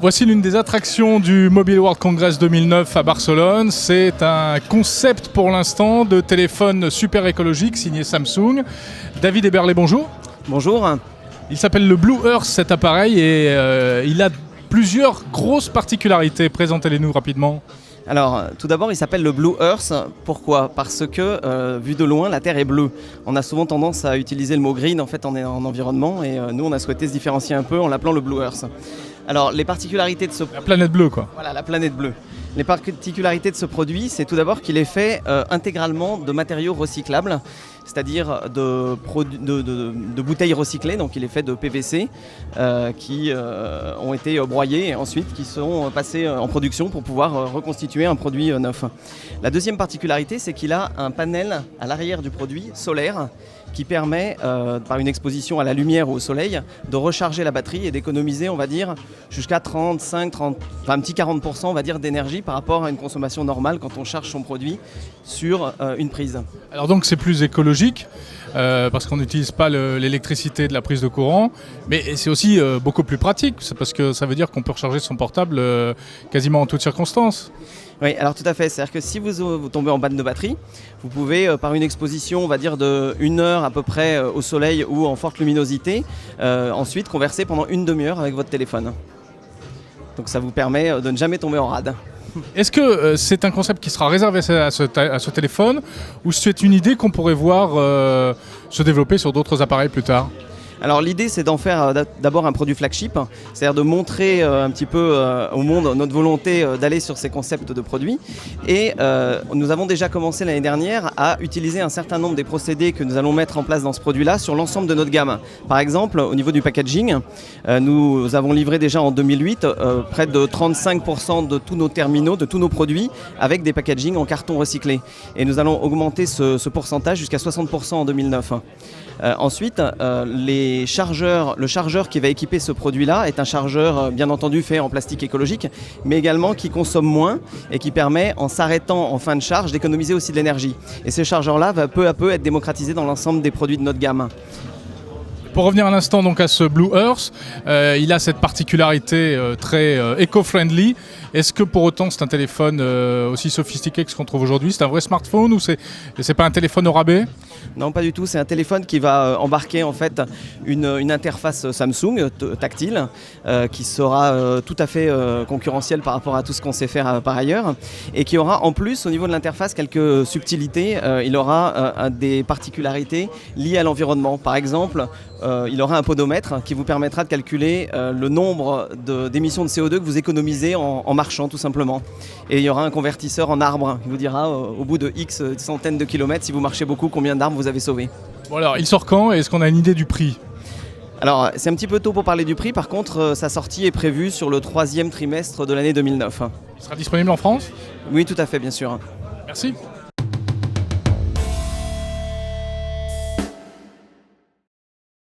Voici l'une des attractions du Mobile World Congress 2009 à Barcelone. C'est un concept pour l'instant de téléphone super écologique signé Samsung. David Eberle, bonjour. Bonjour. Il s'appelle le Blue Earth cet appareil et il a plusieurs grosses particularités. Présentez-les-nous rapidement. Alors, tout d'abord, il s'appelle le Blue Earth. Pourquoi ? Parce que, vu de loin, la Terre est bleue. On a souvent tendance à utiliser le mot green en environnement et nous, on a souhaité se différencier un peu en l'appelant le Blue Earth. Alors, les particularités de ce... La planète bleue, quoi. Voilà, la planète bleue. Les particularités de ce produit, c'est tout d'abord qu'il est fait intégralement de matériaux recyclables, c'est-à-dire de bouteilles recyclées, donc il est fait de PVC qui ont été broyés et ensuite qui sont passés en production pour pouvoir reconstituer un produit neuf. La deuxième particularité, c'est qu'il a un panel à l'arrière du produit solaire qui permet, par une exposition à la lumière ou au soleil, de recharger la batterie et d'économiser, on va dire, jusqu'à un petit 40%, on va dire, d'énergie par rapport à une consommation normale quand on charge son produit sur une prise. Alors donc c'est plus écologique parce qu'on n'utilise pas l'électricité de la prise de courant, mais c'est aussi beaucoup plus pratique, c'est parce que ça veut dire qu'on peut recharger son portable quasiment en toutes circonstances. Oui, alors tout à fait. C'est-à-dire que si vous tombez en panne de batterie, vous pouvez, par une exposition, on va dire de 1 heure à peu près au soleil ou en forte luminosité, ensuite converser pendant une demi-heure avec votre téléphone. Donc ça vous permet de ne jamais tomber en rade. Est-ce que c'est un concept qui sera réservé à ce téléphone ou c'est une idée qu'on pourrait voir se développer sur d'autres appareils plus tard ? Alors l'idée, c'est d'en faire d'abord un produit flagship, c'est-à-dire de montrer un petit peu au monde notre volonté d'aller sur ces concepts de produits. Et nous avons déjà commencé l'année dernière à utiliser un certain nombre des procédés que nous allons mettre en place dans ce produit-là sur l'ensemble de notre gamme. Par exemple, au niveau du packaging, nous avons livré déjà en 2008 près de 35% de tous nos terminaux, de tous nos produits, avec des packagings en carton recyclé. Et nous allons augmenter ce pourcentage jusqu'à 60% en 2009. Ensuite, le chargeur qui va équiper ce produit-là est un chargeur bien entendu fait en plastique écologique, mais également qui consomme moins et qui permet, en s'arrêtant en fin de charge, d'économiser aussi de l'énergie. Et ce chargeur-là va peu à peu être démocratisé dans l'ensemble des produits de notre gamme. Pour revenir un instant donc à ce Blue Earth, il a cette particularité très éco-friendly. Est-ce que pour autant c'est un téléphone aussi sophistiqué que ce qu'on trouve aujourd'hui ? C'est un vrai smartphone ou c'est pas un téléphone au rabais ? Non, pas du tout. C'est un téléphone qui va embarquer en fait une interface Samsung tactile qui sera tout à fait concurrentielle par rapport à tout ce qu'on sait faire par ailleurs et qui aura en plus au niveau de l'interface quelques subtilités. Il aura des particularités liées à l'environnement. Par exemple, il aura un podomètre qui vous permettra de calculer le nombre d'émissions de CO2 que vous économisez en marchant tout simplement. Et il y aura un convertisseur en arbre qui vous dira au bout de X centaines de kilomètres, si vous marchez beaucoup, combien d'arbres vous avez sauvés. Bon alors, il sort quand et est-ce qu'on a une idée du prix ? Alors, c'est un petit peu tôt pour parler du prix. Par contre, sa sortie est prévue sur le 3e trimestre de l'année 2009. Il sera disponible en France ? Oui, tout à fait, bien sûr. Merci.